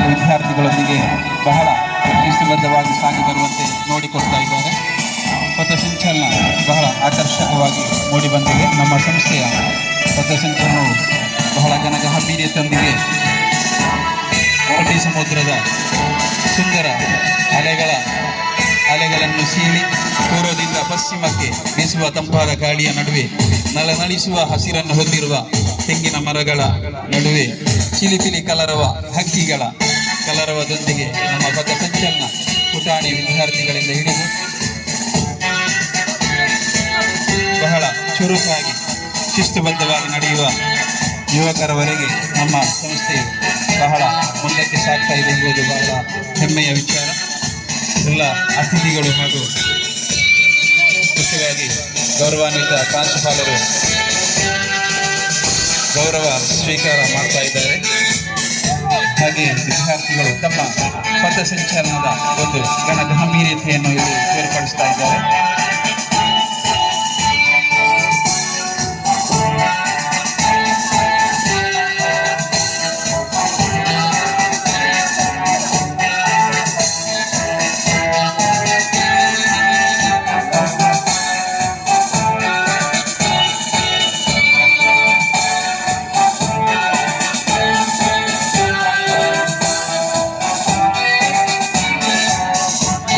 ವಿದ್ಯಾರ್ಥಿಗಳೊಂದಿಗೆ ಬಹಳ ಶಿಸ್ತುಬದ್ಧವಾಗಿ ಸಾಗಿ ಬರುವಂತೆ ನೋಡಿಕೊಡ್ತಾ ಇದ್ದಾರೆ. ಪಥಸಂಚಲನ ಬಹಳ ಆಕರ್ಷಕವಾಗಿ ಮೂಡಿಬಂದಿದೆ. ನಮ್ಮ ಸಂಸ್ಥೆಯ ಪಥಸಂಚಲನವು ಬಹಳ ಗಂಭೀರತೆಯೊಂದಿಗೆ ಅರಬ್ಬಿ ಸಮುದ್ರದ ಸುಂದರ ಅಲೆಗಳನ್ನು ಸೀಳಿ ಪೂರ್ವದಿಂದ ಪಶ್ಚಿಮಕ್ಕೆ ಬೀಸುವ ತಂಪಾದ ಗಾಳಿಯ ನಡುವೆ ನಳನಳಿಸುವ ಹಸಿರನ್ನು ಹೊಂದಿರುವ ತೆಂಗಿನ ಮರಗಳ ನಡುವೆ ಚಿಲಿಪಿಲಿ ಕಲರವ ಹಕ್ಕಿಗಳ ಕಲರವದೊಂದಿಗೆ ನಮ್ಮ ಪಥಸಂಚಲನ ಪುಟಾಣಿ ವಿದ್ಯಾರ್ಥಿಗಳಿಂದ ಹಿಡಿದು ಬಹಳ ಚುರುಕಾಗಿ ಶಿಸ್ತುಬದ್ಧವಾಗಿ ನಡೆಯುವ ಯುವಕರವರೆಗೆ ನಮ್ಮ ಸಂಸ್ಥೆಯು ಬಹಳ ಮುಂದಕ್ಕೆ ಸಾಗ್ತಾ ಇದೆ ಎಂಬುದು ಬಹಳ ಹೆಮ್ಮೆಯ ವಿಚಾರ. ಎಲ್ಲ ಅತಿಥಿಗಳು ಹಾಗೂ ಮುಖ್ಯವಾಗಿ ಗೌರವಾನ್ವಿತ ಪ್ರಾಂಶುಪಾಲರು ಗೌರವ ಸ್ವೀಕಾರ ಮಾಡ್ತಾ ಇದ್ದಾರೆ. ಹಾಗೆ ವಿದ್ಯಾರ್ಥಿಗಳು ತಮ್ಮ ಪಥಸಂಚಲನದ ಒಂದು ಗಂಭೀರತೆಯನ್ನು ಇಲ್ಲಿ ಏರ್ಪಡಿಸ್ತಾ ಇದ್ದಾರೆ.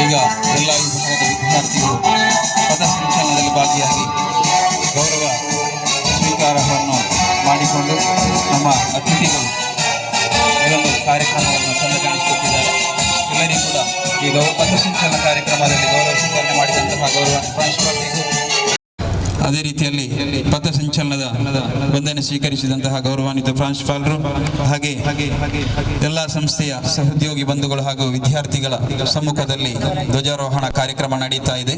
ಈಗ ಎಲ್ಲ ವಿಭಾಗದ ವಿದ್ಯಾರ್ಥಿಗಳು ಪಥಸಂಚಲನದಲ್ಲಿ ಭಾಗಿಯಾಗಿ ಗೌರವ ಸ್ವೀಕಾರವನ್ನು ಮಾಡಿಕೊಂಡು ನಮ್ಮ ಅತಿಥಿಗಳು ಈ ಒಂದು ಕಾರ್ಯಕ್ರಮವನ್ನು ಸಂದರ್ಶಿಸುತ್ತಿದ್ದಾರೆ. ಎಲ್ಲರಿಗೂ ಕೂಡ ಈ ಪಥಸಂಚಲನ ಕಾರ್ಯಕ್ರಮದಲ್ಲಿ ಗೌರವ ಸ್ವೀಕರಣೆ ಮಾಡಿದಂತಹ ಗೌರವ ಪ್ರಾಂಶುಪಾಲರಿಗೂ ಅದೇ ರೀತಿಯಲ್ಲಿ ಪಥಸಂಚಲನದ ವಂದನೆ ಸ್ವೀಕರಿಸಿದಂತಹ ಗೌರವಾನ್ವಿತ ಪ್ರಾಂಶುಪಾಲರು ಹಾಗೆ ಎಲ್ಲ ಸಂಸ್ಥೆಯ ಸಹೋದ್ಯೋಗಿ ಬಂಧುಗಳು ಹಾಗೂ ವಿದ್ಯಾರ್ಥಿಗಳ ಸಮ್ಮುಖದಲ್ಲಿ ಧ್ವಜಾರೋಹಣ ಕಾರ್ಯಕ್ರಮ ನಡೀತಾ ಇದೆ.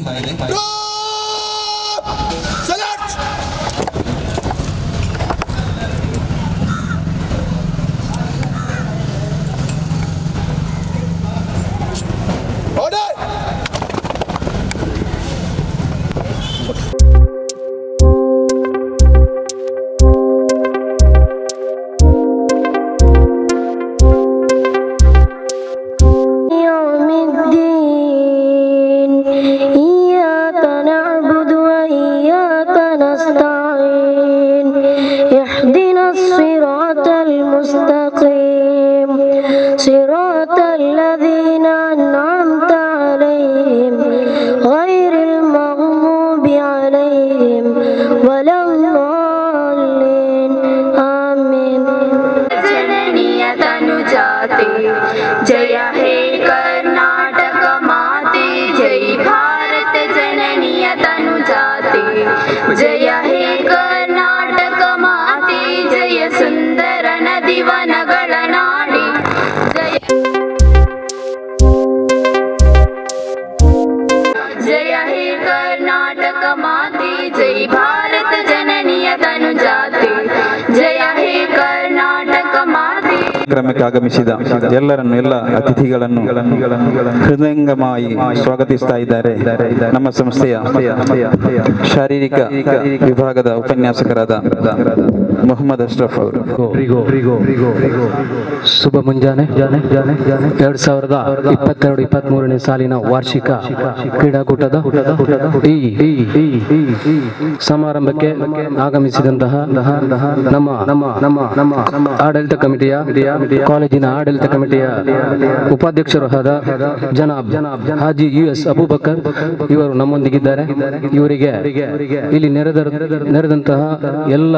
صراط الذين أنعمت عليهم غير المغضوب عليهم ولا الضالين آمين. जननीय तनुजाते जय हे कर्नाटक माते जय भारत जननीय तनुजाते जय हे कर्नाटक माते जय सुंदर नदी वनಗಳ ನಾಡಿ जय हे कर्नाटक माते जय भारत जननीय तनुजाते जय हे कर्नाटक माते. ಕಾರ್ಯಕ್ರಮಕ್ಕೆ ಆಗಮಿಸಿದ ಎಲ್ಲ ಅತಿಥಿಗಳನ್ನು ಹೃದಯಂಗಮವಾಗಿ ಸ್ವಾಗತಿಸ್ತಾ ಇದ್ದಾರೆ. ನಮ್ಮ ಸಂಸ್ಥೆಯ ಶಾರೀರಿಕ ವಿಭಾಗದ ಉಪನ್ಯಾಸಕರಾದ ಮೊಹಮ್ಮದ್ ಅಶ್ರಫ್ ಅವರು. ಶುಭ ಮುಂಜಾನೆ. 2022-23ನೇ ಸಾಲಿನ ವಾರ್ಷಿಕ ಕ್ರೀಡಾಕೂಟದ ಈ ಸಮಾರಂಭಕ್ಕೆ ಆಗಮಿಸಿದಂತಹ ನಮ್ಮ ಆಡಳಿತ ಕಮಿಟಿಯ ಕಾಲೇಜಿನ ಆಡಳಿತ ಕಮಿಟಿಯ ಉಪಾಧ್ಯಕ್ಷರು ಆದ ಜನಾಬ್ ಹಾಜಿ US ಅಬೂಬಕರ್ ಇವರು ನಮ್ಮೊಂದಿಗಿದ್ದಾರೆ. ಇವರಿಗೆ ಇಲ್ಲಿ ನೆರೆದಂತಹ ಎಲ್ಲ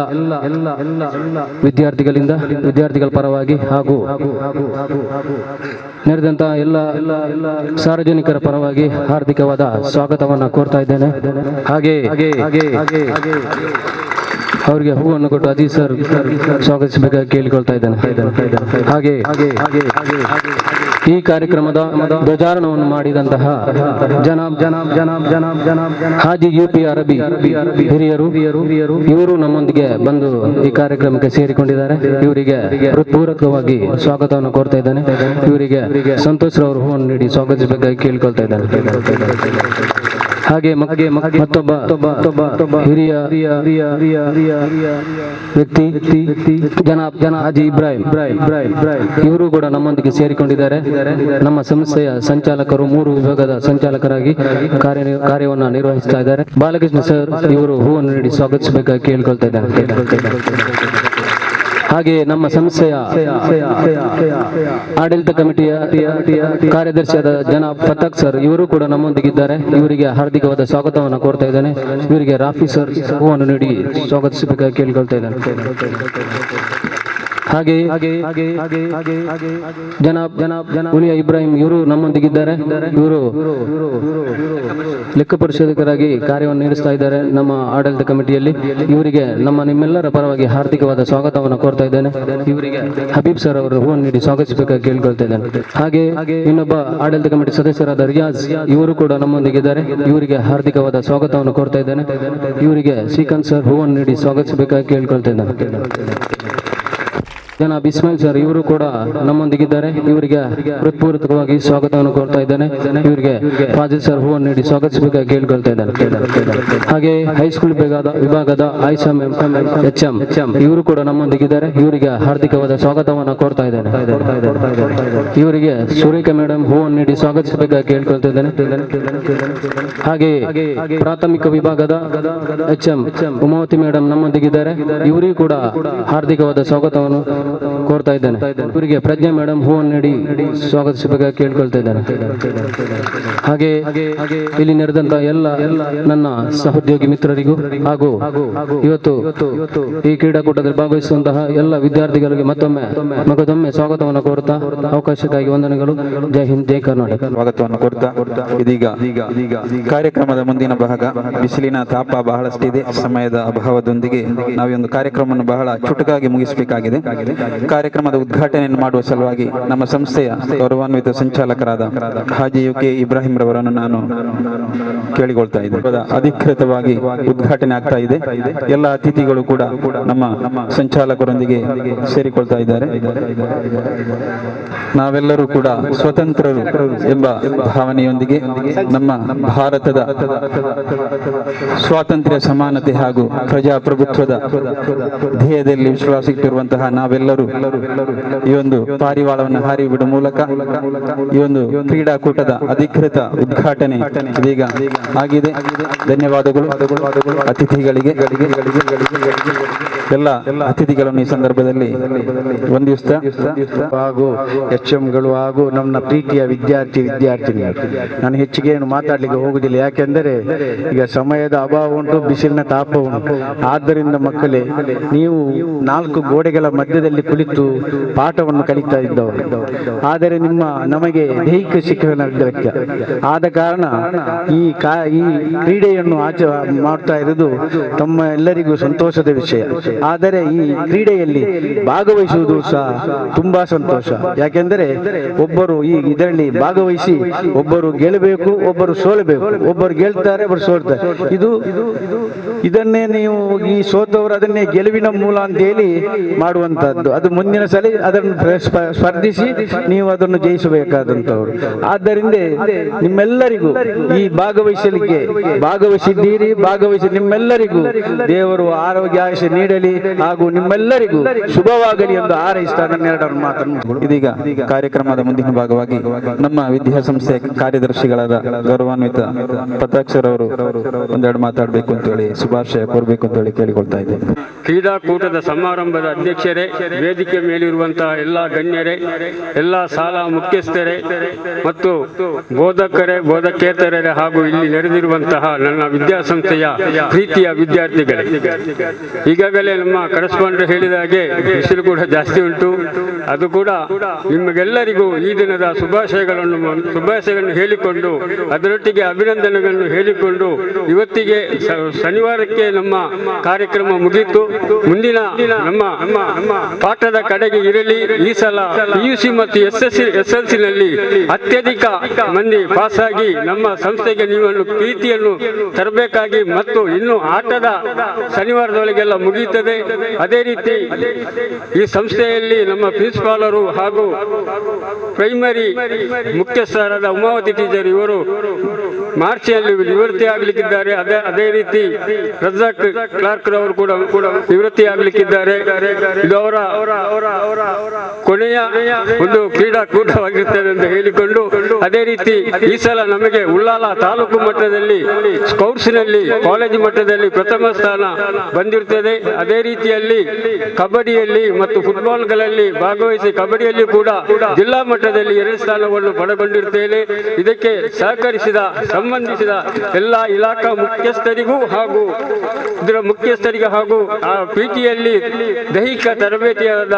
ವಿದ್ಯಾರ್ಥಿಗಳ ಪರವಾಗಿ ಹಾಗೂ ನೆರೆದಂತಹ ಎಲ್ಲ ಸಾರ್ವಜನಿಕರ ಪರವಾಗಿ ಹಾರ್ದಿಕವಾದ ಸ್ವಾಗತವನ್ನು ಕೋರ್ತಾ ಇದ್ದೇನೆ. ಹಾಗೆ ಅವರಿಗೆ ಹೂವನ್ನು ಕೊಟ್ಟು ಅಜೀಜ್ ಸರ್ ಸ್ವಾಗತಿಸಬೇಕಾಗಿ ಕೇಳಿಕೊಳ್ತಾ ಇದ್ದೇನೆ. ಹಾಗೆ ಈ ಕಾರ್ಯಕ್ರಮದ ಧ್ವಜಾರೋಹಣವನ್ನು ಮಾಡಿದಂತಹ ಜನಾಬ್ ಹಾಜಿ UP ಅರಬ್ಬಿ ಹಿರಿಯರು ಇವರು ನಮ್ಮೊಂದಿಗೆ ಬಂದು ಈ ಕಾರ್ಯಕ್ರಮಕ್ಕೆ ಸೇರಿಕೊಂಡಿದ್ದಾರೆ. ಇವರಿಗೆ ಹೃತ್ಪೂರ್ವಕವಾಗಿ ಸ್ವಾಗತವನ್ನು ಕೋರ್ತಾ ಇದ್ದೇನೆ. ಇವರಿಗೆ ಸಂತೋಷ್ ರವರು ಹೂವನ್ನು ನೀಡಿ ಸ್ವಾಗತಿಸಬೇಕಾಗಿ ಕೇಳಿಕೊಳ್ತಾ ಇದ್ದೇನೆ. ಹಾಗೆ ಮತ್ತೊಬ್ಬ ಹಿರಿಯ ವ್ಯಕ್ತಿ ಜನಾಬ್ ಹಾಜಿ ಇಬ್ರಾಹಿಂ ಇವರು ಕೂಡ ನಮ್ಮೊಂದಿಗೆ ಸೇರಿಕೊಂಡಿದ್ದಾರೆ. ನಮ್ಮ ಸಂಸ್ಥೆಯ ಸಂಚಾಲಕರು, 3 ವಿಭಾಗದ ಸಂಚಾಲಕರಾಗಿ ಕಾರ್ಯವನ್ನು ನಿರ್ವಹಿಸ್ತಾ ಇದ್ದಾರೆ. ಬಾಲಕೃಷ್ಣ ಸರ್ ಇವರು ಹೂವನ್ನು ನೀಡಿ ಸ್ವಾಗತಿಸಬೇಕಾಗಿ ಕೇಳ್ಕೊಳ್ತಾ ಇದ್ದಾರೆ. ಹಾಗೆ ನಮ್ಮ ಸಂಸ್ಥೆಯ ಆಡಳಿತ ಕಮಿಟಿಯ ಕಾರ್ಯದರ್ಶಿಯಾದ ಜನಾಬ್ ಫತಾಕ್ ಸರ್ ಇವರು ಕೂಡ ನಮ್ಮೊಂದಿಗಿದ್ದಾರೆ. ಇವರಿಗೆ ಹಾರ್ದಿಕವಾದ ಸ್ವಾಗತವನ್ನು ಕೋರ್ತಾ ಇದ್ದೇನೆ. ಇವರಿಗೆ ರಾಫಿ ಸರ್ ಹೂವನ್ನು ನೀಡಿ ಸ್ವಾಗತಿಸಬೇಕಾಗಿ ಕೇಳ್ಕೊಳ್ತಾ ಇದ್ದೇನೆ. ಹಾಗೆ ಜನಾಬ್ ಉಲಿಯಾ ಇಬ್ರಾಹಿಂ ಇವರು ನಮ್ಮೊಂದಿಗಿದ್ದಾರೆ. ಇವರು ಲೆಕ್ಕ ಪರಿಶೋಧಕರಾಗಿ ಕಾರ್ಯವನ್ನು ನಿರ್ವಹಿಸ್ತಾ ಇದ್ದಾರೆ ನಮ್ಮ ಆಡಳಿತ ಕಮಿಟಿಯಲ್ಲಿ. ಇವರಿಗೆ ನಿಮ್ಮೆಲ್ಲರ ಪರವಾಗಿ ಹಾರ್ದಿಕವಾದ ಸ್ವಾಗತವನ್ನು ಕೋರ್ತಾ ಇದ್ದೇನೆ. ಇವರಿಗೆ ಹಬೀಬ್ ಸರ್ ಅವರು ಹೂವನ್ನು ನೀಡಿ ಸ್ವಾಗತಿಸಬೇಕಾಗಿ ಕೇಳ್ಕೊಳ್ತಾ ಇದ್ದೇನೆ. ಹಾಗೆ ಇನ್ನೊಬ್ಬ ಆಡಳಿತ ಕಮಿಟಿ ಸದಸ್ಯರಾದ ರಿಯಾಜ್ ಇವರು ಕೂಡ ನಮ್ಮೊಂದಿಗಿದ್ದಾರೆ. ಇವರಿಗೆ ಹಾರ್ದಿಕವಾದ ಸ್ವಾಗತವನ್ನು ಕೋರ್ತಾ ಇದ್ದೇನೆ. ಇವರಿಗೆ ಶ್ರೀಕಾಂತ್ ಸರ್ ಹೂವನ್ನು ನೀಡಿ ಸ್ವಾಗತಿಸಬೇಕಾಗಿ ಕೇಳ್ಕೊಳ್ತಾ ಇದ್ದೇನೆ. ಜನಾಬ್ ಇಸ್ಮಾಯಿಲ್ ಸರ್ ಇವರು ಕೂಡ ನಮ್ಮೊಂದಿಗಿದ್ದಾರೆ. ಇವರಿಗೆ ಹೃತ್ಪೂರ್ವಕವಾಗಿ ಸ್ವಾಗತವನ್ನು ಕೋರ್ತಾ ಇದ್ದೇನೆ. ಇವರಿಗೆ ಫಾಜಿಲ್ ಸರ್ ಹೂವನ್ನು ನೀಡಿ ಸ್ವಾಗತಿಸಬೇಕಾಗಿ ಕೇಳ್ಕೊಳ್ತಾ ಇದ್ದೇನೆ. ಹಾಗೆ ಹೈಸ್ಕೂಲ್ ವಿಭಾಗದ ಆಯಿಷಾ HM ಇವರು ಕೂಡ ನಮ್ಮೊಂದಿಗಿದ್ದಾರೆ. ಇವರಿಗೆ ಹಾರ್ದಿಕವಾದ ಸ್ವಾಗತವನ್ನು ಕೋರ್ತಾ ಇದ್ದೇನೆ. ಇವರಿಗೆ ಸುರೇಖಾ ಮೇಡಮ್ ಹೂವನ್ನು ನೀಡಿ ಸ್ವಾಗತಿಸಬೇಕಾಗಿ ಕೇಳ್ಕೊಳ್ತಾ ಇದ್ದೇನೆ. ಹಾಗೆ ಪ್ರಾಥಮಿಕ ವಿಭಾಗದ HM ಉಮಾವತಿ ಮೇಡಮ್ ನಮ್ಮೊಂದಿಗಿದ್ದಾರೆ. ಇವರಿಗೂ ಕೂಡ ಹಾರ್ದಿಕವಾದ ಸ್ವಾಗತವನ್ನು ಕೋರ್ತಾ ಇದ್ದೇನೆ. ಇವರಿಗೆ ಪ್ರಜ್ಞಾ ಮೇಡಮ್ ಹೂವನ್ನು ನೀಡಿ ಸ್ವಾಗತಿಸಬೇಕಾಗಿ ಕೇಳ್ಕೊಳ್ತಾ ಇದ್ದೇನೆ. ಹಾಗೆ ಇಲ್ಲಿ ನೆರೆದಂತ ಎಲ್ಲ ನನ್ನ ಸಹೋದ್ಯೋಗಿ ಮಿತ್ರರಿಗೂ ಹಾಗೂ ಇವತ್ತು ಈ ಕ್ರೀಡಾಕೂಟದಲ್ಲಿ ಭಾಗವಹಿಸುವಂತಹ ಎಲ್ಲ ವಿದ್ಯಾರ್ಥಿಗಳಿಗೆ ಮತ್ತೊಮ್ಮೆ ಸ್ವಾಗತವನ್ನು ಕೋರುತ್ತಾ ಅವಕಾಶಕ್ಕಾಗಿ ವಂದನೆಗಳು. ಜೈ ಹಿಂದ್, ಜೈ ಕರ್ನಾಟಕ. ಸ್ವಾಗತವನ್ನು ಕೋರ್ತಾ ಇದೀಗ ಕಾರ್ಯಕ್ರಮದ ಮುಂದಿನ ಭಾಗ. ಬಿಸಿಲಿನ ತಾಪ ಬಹಳಷ್ಟಿದೆ. ಸಮಯದ ಅಭಾವದೊಂದಿಗೆ ನಾವೊಂದು ಕಾರ್ಯಕ್ರಮವನ್ನು ಬಹಳ ಚುಟುಕಾಗಿ ಮುಗಿಸಬೇಕಾಗಿದೆ. ಕಾರ್ಯಕ್ರಮದ ಉದ್ಘಾಟನೆಯನ್ನು ಮಾಡುವ ಸಲುವಾಗಿ ನಮ್ಮ ಸಂಸ್ಥೆಯ ಗೌರವಾನ್ವಿತ ಸಂಚಾಲಕರಾದ ಹಾಜಿ UK ಇಬ್ರಾಹಿಂ ರವರನ್ನು ನಾನು ಕೇಳಿಕೊಳ್ತಾ ಇದ್ದೇನೆ. ಅಧಿಕೃತವಾಗಿ ಉದ್ಘಾಟನೆ ಆಗ್ತಾ ಇದೆ. ಎಲ್ಲ ಅತಿಥಿಗಳು ಕೂಡ ನಮ್ಮ ಸಂಚಾಲಕರೊಂದಿಗೆ ಸೇರಿಕೊಳ್ತಾ ಇದ್ದಾರೆ. ನಾವೆಲ್ಲರೂ ಕೂಡ ಸ್ವತಂತ್ರರು ಎಂಬ ಭಾವನೆಯೊಂದಿಗೆ ನಮ್ಮ ಭಾರತದ ಸ್ವಾತಂತ್ರ್ಯ, ಸಮಾನತೆ ಹಾಗೂ ಪ್ರಜಾಪ್ರಭುತ್ವದ ಧ್ಯೇಯದಲ್ಲಿ ವಿಶ್ವಾಸಿಟ್ಟಿರುವಂತಹ ನಾವೆಲ್ಲರೂ ಈ ಒಂದು ಪಾರಿವಾಳವನ್ನು ಹಾರಿ ಬಿಡುವ ಮೂಲಕ ಈ ಒಂದು ಕ್ರೀಡಾಕೂಟದ ಅಧಿಕೃತ ಉದ್ಘಾಟನೆ ಇದೀಗ ಆಗಿದೆ. ಧನ್ಯವಾದಗಳು ಅತಿಥಿಗಳಿಗೆ. ಎಲ್ಲ ಅತಿಥಿಗಳನ್ನು ಈ ಸಂದರ್ಭದಲ್ಲಿ ವಂದಿಸ್ತಾ ಹಾಗೂ HMಗಳು ಹಾಗೂ ನಮ್ಮ ಪ್ರೀತಿಯ ವಿದ್ಯಾರ್ಥಿನಿಯರು, ನಾನು ಹೆಚ್ಚಿಗೆ ಏನು ಮಾತಾಡ್ಲಿಕ್ಕೆ ಹೋಗುದಿಲ್ಲ. ಯಾಕೆಂದರೆ ಈಗ ಸಮಯದ ಅಭಾವ ಉಂಟು, ಬಿಸಿಲಿನ ತಾಪ ಉಂಟು. ಆದ್ದರಿಂದ ಮಕ್ಕಳೇ, ನೀವು 4 ಗೋಡೆಗಳ ಮಧ್ಯದಲ್ಲಿ ಕುಳಿತು ಪಾಠವನ್ನು ಕಲಿತಾ ಇದ್ದವರು. ಆದರೆ ನಮಗೆ ದೈಹಿಕ ಶಿಕ್ಷಣಕ್ಕೆ ಆದ ಕಾರಣ ಈ ಕ್ರೀಡೆಯನ್ನು ಮಾಡ್ತಾ ಇರುವುದು ತಮ್ಮ ಎಲ್ಲರಿಗೂ ಸಂತೋಷದ ವಿಷಯ. ಆದರೆ ಈ ಕ್ರೀಡೆಯಲ್ಲಿ ಭಾಗವಹಿಸುವುದು ಸಹ ತುಂಬಾ ಸಂತೋಷ. ಯಾಕೆಂದರೆ ಒಬ್ಬರು ಇದರಲ್ಲಿ ಭಾಗವಹಿಸಿ ಒಬ್ಬರು ಗೆಲ್ಲಬೇಕು, ಒಬ್ಬರು ಸೋಲಬೇಕು. ಒಬ್ಬರು ಗೆಲ್ತಾರೆ, ಒಬ್ಬರು ಸೋಲ್ತಾರೆ. ಇದನ್ನೇ ನೀವು ಈ ಸೋತವರು ಅದನ್ನೇ ಗೆಲುವಿನ ಮೂಲ ಅಂತ ಹೇಳಿ ಮಾಡುವಂತಹದ್ದು. ಅದು ಮುಂದಿನ ಸಲ ಅದನ್ನು ಸ್ಪರ್ಧಿಸಿ ನೀವು ಅದನ್ನು ಜಯಿಸಬೇಕಾದಂತವರು. ಆದ್ದರಿಂದ ನಿಮ್ಮೆಲ್ಲರಿಗೂ ಈ ಭಾಗವಹಿಸಿ ನಿಮ್ಮೆಲ್ಲರಿಗೂ ದೇವರು ಆರೋಗ್ಯ ಆಯುಷ್ಯ ನೀಡಲಿ ಹಾಗೂ ನಿಮ್ಮೆಲ್ಲರಿಗೂ ಶುಭವಾಗಲಿ ಎಂದು ಹಾರೈಸ್ತಾ ನನ್ನೆರಡರ ಮಾತನ್ನು. ಇದೀಗ ಕಾರ್ಯಕ್ರಮದ ಮುಂದಿನ ಭಾಗವಾಗಿ ನಮ್ಮ ವಿದ್ಯಾಸಂಸ್ಥೆ ಕಾರ್ಯದರ್ಶಿಗಳಾದ ಗೌರವಾನ್ವಿತ ಫತಾಕ್ಷರ್ ಅವರು ಒಂದೆರಡು ಮಾತಾಡಬೇಕು ಅಂತ ಹೇಳಿ, ಶುಭಾಶಯ ಕೋರಬೇಕು ಅಂತ ಹೇಳಿ ಕೇಳಿಕೊಳ್ತಾ ಇದ್ದೇನೆ. ಕ್ರೀಡಾಕೂಟದ ಸಮಾರಂಭದ ಅಧ್ಯಕ್ಷರೇ, ವೇದಿಕೆ ಮೇಲಿರುವಂತಹ ಎಲ್ಲ ಗಣ್ಯರೇ, ಎಲ್ಲ ಶಾಲಾ ಮುಖ್ಯಸ್ಥರೇ ಮತ್ತು ಬೋಧಕರೇ, ಬೋಧಕೇತರರೇ ಹಾಗೂ ಇಲ್ಲಿ ನೆರೆದಿರುವಂತಹ ನನ್ನ ವಿದ್ಯಾಸಂಸ್ಥೆಯ ಪ್ರೀತಿಯ ವಿದ್ಯಾರ್ಥಿಗಳೇ, ಈಗಾಗಲೇ ನಮ್ಮ ಕರೆಸ್ಪಾಂಡೆಂಟ್ ಹೇಳಿದ ಹಾಗೆ ಬಿಸಿಲು ಕೂಡ ಜಾಸ್ತಿ ಉಂಟು. ಅದು ಕೂಡ ನಿಮಗೆಲ್ಲರಿಗೂ ಈ ದಿನದ ಶುಭಾಶಯಗಳನ್ನು ಹೇಳಿಕೊಂಡು ಅದರೊಟ್ಟಿಗೆ ಅಭಿನಂದನೆಗಳನ್ನು ಹೇಳಿಕೊಂಡು ಇವತ್ತಿಗೆ ಶನಿವಾರಕ್ಕೆ ನಮ್ಮ ಕಾರ್ಯಕ್ರಮ ಮುಗಿಯಿತು. ಮುಂದಿನ ನಮ್ಮ ಪಾಠದ ಕಡೆಗೆ ಇರಲಿ. ಈ ಸಲ PUC ಮತ್ತು SSLC ನಲ್ಲಿ ಅತ್ಯಧಿಕ ಮಂದಿ ಪಾಸ್ ಆಗಿ ನಮ್ಮ ಸಂಸ್ಥೆಗೆ ನೀವು ಪ್ರೀತಿಯನ್ನು ತರಬೇಕಾಗಿ ಮತ್ತು ಇನ್ನು ಆಟದ ಶನಿವಾರದೊಳಗೆಲ್ಲ ಮುಗಿಯುತ್ತದೆ ಬಂದಿರ್ತದೆ. ಅದೇ ರೀತಿ ಈ ಸಂಸ್ಥೆಯಲ್ಲಿ ನಮ್ಮ ಪ್ರಿನ್ಸಿಪಾಲರು ಹಾಗೂ ಪ್ರೈಮರಿ ಮುಖ್ಯಸ್ಥರಾದ ಉಮಾವತಿ ಟೀಚರ್ ಇವರು ಮಾರ್ಚ್ನಲ್ಲಿ ನಿವೃತ್ತಿ ಆಗಲಿಕ್ಕಿದ್ದಾರೆ. ಅದೇ ರೀತಿ ರಜಾಕ್ ಕ್ಲಾರ್ಕ್ ರವರು ಕೂಡ ನಿವೃತ್ತಿ ಆಗಲಿಕ್ಕಿದ್ದಾರೆ. ಇದು ಅವರ ಕೊನೆಯ ಒಂದು ಕ್ರೀಡಾಕೂಟವಾಗಿರ್ತದೆ ಅಂತ ಹೇಳಿಕೊಂಡು, ಅದೇ ರೀತಿ ಈ ಸಲ ನಮಗೆ ಉಳ್ಳಾಲ ತಾಲೂಕು ಮಟ್ಟದಲ್ಲಿ ಸ್ಕೌಟ್ಸ್ನಲ್ಲಿ ಕಾಲೇಜು ಮಟ್ಟದಲ್ಲಿ ಪ್ರಥಮ ಸ್ಥಾನ ಬಂದಿರುತ್ತದೆ. ಅದೇ ರೀತಿಯಲ್ಲಿ ಕಬಡ್ಡಿಯಲ್ಲಿ ಮತ್ತು ಫುಟ್ಬಾಲ್ಗಳಲ್ಲಿ ಭಾಗವಹಿಸಿ ಕಬಡ್ಡಿಯಲ್ಲಿ ಕೂಡ ಜಿಲ್ಲಾ ಮಟ್ಟದಲ್ಲಿ 2 ಸ್ಥಾನವನ್ನು ಪಡೆದುಕೊಂಡಿರುತ್ತೇನೆ. ಇದಕ್ಕೆ ಸಹಕರಿಸಿದ ಸಂಬಂಧಿಸಿದ ಎಲ್ಲ ಇಲಾಖಾ ಮುಖ್ಯಸ್ಥರಿಗೂ ಹಾಗೂ ಇದರ ಮುಖ್ಯಸ್ಥರಿಗೆ ಹಾಗೂ ಆ ಪಿಟಿಯಲ್ಲಿ ದೈಹಿಕ ತರಬೇತಿಯಾದ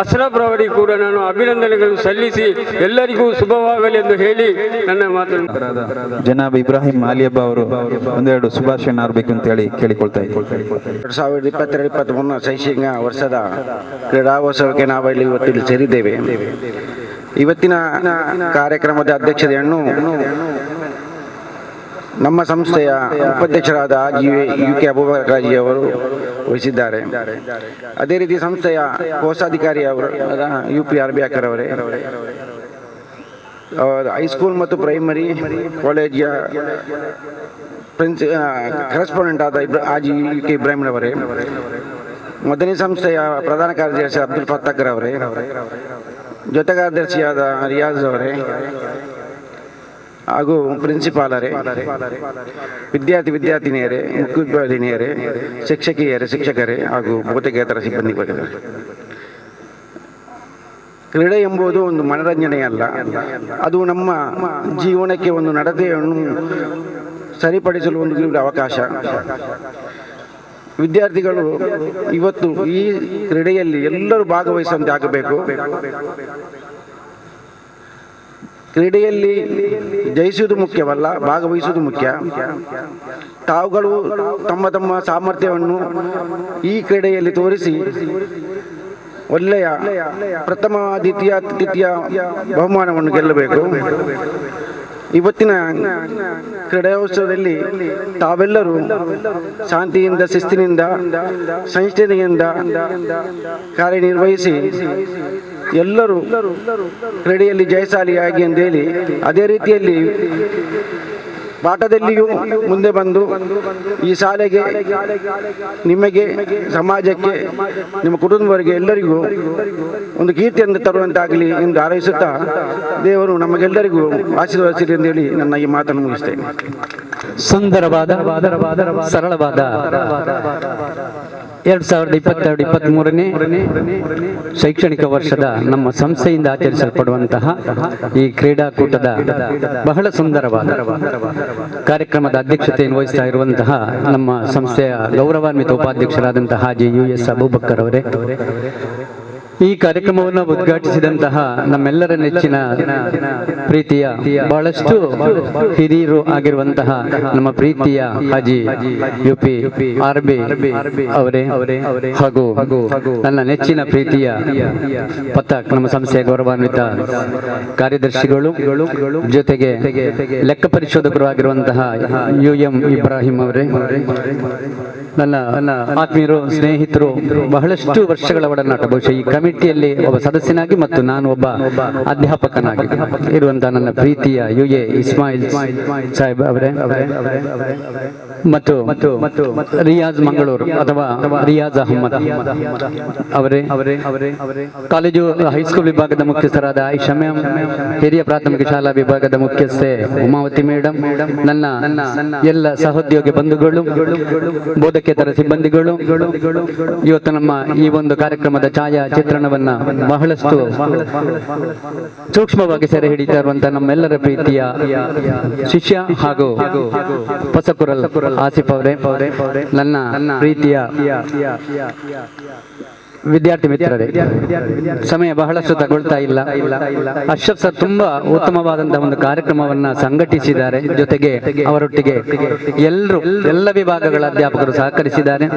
ಅಶ್ರಫ್ ರವರಿಗೆ ಕೂಡ ನಾನು ಅಭಿನಂದನೆಗಳು ಸಲ್ಲಿಸಿ ಎಲ್ಲರಿಗೂ ಶುಭವಾಗಲಿ ಎಂದು ಹೇಳಿ ನನ್ನ ಮಾತನ್ನು ಜನಾಬ್ ಇಬ್ರಾಹಿಂ ಆಲಿಯಬ್ಬ ಅವರು ಒಂದೆರಡು ಶುಭಾಶಯ ಆರ್ಬೇಕು ಅಂತ ಹೇಳಿ ಕೇಳಿಕೊಳ್ತಾ ಇದ್ದೀನಿ. 2022-23 ಶೈಕ್ಷಣಿಕ ವರ್ಷದ ಕ್ರೀಡಾವೋತ್ಸವಕ್ಕೆ ನಾವಿಲ್ಲಿ ಇವತ್ತು ಸೇರಿದ್ದೇವೆ. ಇವತ್ತಿನ ಕಾರ್ಯಕ್ರಮದ ಅಧ್ಯಕ್ಷತೆಯನ್ನು ನಮ್ಮ ಸಂಸ್ಥೆಯ ಉಪಾಧ್ಯಕ್ಷರಾದ UK ಅಬೂಬಕರ್ ರಾಜಿ ಅವರು ವಹಿಸಿದ್ದಾರೆ. ಅದೇ ರೀತಿ ಸಂಸ್ಥೆಯ ಕೋಶಾಧಿಕಾರಿ ಅವರು UP RB ಅವರೇ, ಹೈಸ್ಕೂಲ್ ಮತ್ತು ಪ್ರೈಮರಿ ಕಾಲೇಜಿನ ಕರೆಸ್ಪಾಂಡೆಂಟ್ ಆದ ಹಾಜಿ UK ಇಬ್ರಾಹಿಂರವರೇ, ಮೊದಲನೇ ಸಂಸ್ಥೆಯ ಪ್ರಧಾನ ಕಾರ್ಯದರ್ಶಿ ಅಬ್ದುಲ್ ಫತ್ತಾಕರ್ ಅವರೇ, ಜೊತೆ ಕಾರ್ಯದರ್ಶಿಯಾದ ರಿಯಾಜ್ ಅವರೇ ಹಾಗೂ ಪ್ರಿನ್ಸಿಪಾಲರೇ, ವಿದ್ಯಾರ್ಥಿನಿಯರೇ, ಮುಖ್ಯೋಪಾಧ್ಯಾಯಿನಿಯರೇ, ಶಿಕ್ಷಕರೇ ಹಾಗೂ ಬಹುತೇಕೇತರ ಸಿಬ್ಬಂದಿ ವರ್ಗದವರೇ. ಕ್ರೀಡೆ ಎಂಬುದು ಒಂದು ಮನರಂಜನೆ ಅಲ್ಲ, ಅದು ನಮ್ಮ ಜೀವನಕ್ಕೆ ಒಂದು ನಡತೆಯನ್ನು ಸರಿಪಡಿಸಲು ಒಂದು ಅವಕಾಶ. ವಿದ್ಯಾರ್ಥಿಗಳು ಇವತ್ತು ಈ ಕ್ರೀಡೆಯಲ್ಲಿ ಎಲ್ಲರೂ ಭಾಗವಹಿಸುವಂತೆ ಆಗಬೇಕು. ಕ್ರೀಡೆಯಲ್ಲಿ ಜಯಿಸುವುದು ಮುಖ್ಯವಲ್ಲ, ಭಾಗವಹಿಸುವುದು ಮುಖ್ಯ. ತಾವುಗಳು ತಮ್ಮ ಸಾಮರ್ಥ್ಯವನ್ನು ಈ ಕ್ರೀಡೆಯಲ್ಲಿ ತೋರಿಸಿ ಒಳ್ಳೆಯ ಪ್ರಥಮ ದ್ವಿತೀಯ ಬಹುಮಾನವನ್ನು ಗೆಲ್ಲಬೇಕು. ಇವತ್ತಿನ ಕ್ರೀಡೋತ್ಸವದಲ್ಲಿ ತಾವೆಲ್ಲರೂ ಶಾಂತಿಯಿಂದ, ಶಿಸ್ತಿನಿಂದ, ಸಹಿಷ್ಣುತೆಯಿಂದ ಕಾರ್ಯನಿರ್ವಹಿಸಿ ಎಲ್ಲರೂ ಕ್ರೀಡೆಯಲ್ಲಿ ಜಯಶಾಲಿಯಾಗಿ ಅಂತೇಳಿ, ಅದೇ ರೀತಿಯಲ್ಲಿ ಪಾಠದಲ್ಲಿಯೂ ಮುಂದೆ ಬಂದು ಈ ಶಾಲೆಗೆ, ನಿಮಗೆ, ಸಮಾಜಕ್ಕೆ, ನಿಮ್ಮ ಕುಟುಂಬವರಿಗೆ ಎಲ್ಲರಿಗೂ ಒಂದು ಕೀರ್ತಿಯನ್ನು ತರುವಂತಾಗಲಿ ಎಂದು ಹಾರೈಸುತ್ತಾ ದೇವರು ನಮಗೆಲ್ಲರಿಗೂ ಆಶೀರ್ವದಿಸಲಿ ಎಂದು ಹೇಳಿ ನನ್ನ ಈ ಮಾತನ್ನು ಮುಗಿಸ್ತೇನೆ. ಸುಂದರವಾದ ಸರಳವಾದ 2022-23ನೇ ಶೈಕ್ಷಣಿಕ ವರ್ಷದ ನಮ್ಮ ಸಂಸ್ಥೆಯಿಂದ ಆಚರಿಸಲ್ಪಡುವಂತಹ ಈ ಕ್ರೀಡಾಕೂಟದ ಬಹಳ ಸುಂದರವಾದ ಕಾರ್ಯಕ್ರಮದ ಅಧ್ಯಕ್ಷತೆಯನ್ನು ವಹಿಸ್ತಾ ಇರುವಂತಹ ನಮ್ಮ ಸಂಸ್ಥೆಯ ಗೌರವಾನ್ವಿತ ಉಪಾಧ್ಯಕ್ಷರಾದಂತಹ ಹಾಜಿ US ಅಬೂಬಕರ್ ಅವರೇ, ಈ ಕಾರ್ಯಕ್ರಮವನ್ನು ಉದ್ಘಾಟಿಸಿದಂತಹ ನಮ್ಮೆಲ್ಲರ ನೆಚ್ಚಿನ ಪ್ರೀತಿಯ ಬಹಳಷ್ಟು ಹಿರಿಯರು ಆಗಿರುವಂತಹ ನಮ್ಮ ಪ್ರೀತಿಯ ಹಾಜಿ UP RB ಅವರೇ ಹಾಗೂ ನನ್ನ ನೆಚ್ಚಿನ ಪ್ರೀತಿಯ ಪತಾಕ್ ನಮ್ಮ ಸಂಸ್ಥೆಯ ಗೌರವಾನ್ವಿತ ಕಾರ್ಯದರ್ಶಿಗಳು, ಜೊತೆಗೆ ಲೆಕ್ಕ ಪರಿಶೋಧಕರು ಆಗಿರುವಂತಹ UM ಇಬ್ರಾಹಿಂ ಅವರೇ, ನನ್ನ ಆತ್ಮೀಯರು, ಸ್ನೇಹಿತರು, ಬಹಳಷ್ಟು ವರ್ಷಗಳ ಒಡನಾಟ. ಬಹುಶಃ ಈ ಕಮಿಟಿಯಲ್ಲಿ ಒಬ್ಬ ಸದಸ್ಯನಾಗಿ ಮತ್ತು ನಾನು ಒಬ್ಬ ಅಧ್ಯಾಪಕನಾಗಿ ಇರುವಂತಹ ನನ್ನ ಪ್ರೀತಿಯ UA ಇಸ್ಮಾಯಿಲ್ ಸಾಹೇಬ್ ಅವರೇ ಮತ್ತು ರಿಯಾಜ್ ಮಂಗಳೂರು ಅಥವಾ ರಿಯಾಜ್ ಅಹಮ್ಮದ್ ಅವರೇ, ಕಾಲೇಜು ಹೈಸ್ಕೂಲ್ ವಿಭಾಗದ ಮುಖ್ಯಸ್ಥರಾದ ಆಯಿಷಾ ಮ್ಯಾಮ್, ಹಿರಿಯ ಪ್ರಾಥಮಿಕ ಶಾಲಾ ವಿಭಾಗದ ಮುಖ್ಯಸ್ಥೆ ಉಮಾವತಿ ಮೇಡಮ್, ನನ್ನ ಎಲ್ಲ ಸಹೋದ್ಯೋಗಿ ಬಂಧುಗಳು, ಬೋಧಕೇತರ ಸಿಬ್ಬಂದಿಗಳು, ಇವತ್ತು ನಮ್ಮ ಈ ಒಂದು ಕಾರ್ಯಕ್ರಮದ ಛಾಯಾಚಿತ್ರಣವನ್ನ ಬಹಳಷ್ಟು ಸೂಕ್ಷ್ಮವಾಗಿ ಸೆರೆ ಹಿಡಿತಾ ಇರುವಂತಹ ನಮ್ಮೆಲ್ಲರ ಪ್ರೀತಿಯ ಶಿಷ್ಯ ಹಾಗೂ ಹೊಸಕುರಲ್ ಆಸಿಫ್ ಅವರೇ, ನನ್ನ ಪ್ರೀತಿಯ ವಿದ್ಯಾರ್ಥಿ ಮಿತ್ರರೇ, ಸಮಯ ಬಹಳಷ್ಟು ತಗೊಳ್ತಾ ಇಲ್ಲ. ಅಶ್ರಫ್ ಸರ್ ತುಂಬಾ ಉತ್ತಮವಾದಂತಹ ಒಂದು ಕಾರ್ಯಕ್ರಮವನ್ನ ಸಂಘಟಿಸಿದ್ದಾರೆ. ಜೊತೆಗೆ ಅವರೊಟ್ಟಿಗೆ ಎಲ್ಲ ವಿಭಾಗಗಳ ಅಧ್ಯಾಪಕರು ಸಹಕರಿಸಿದ್ದಾರೆ.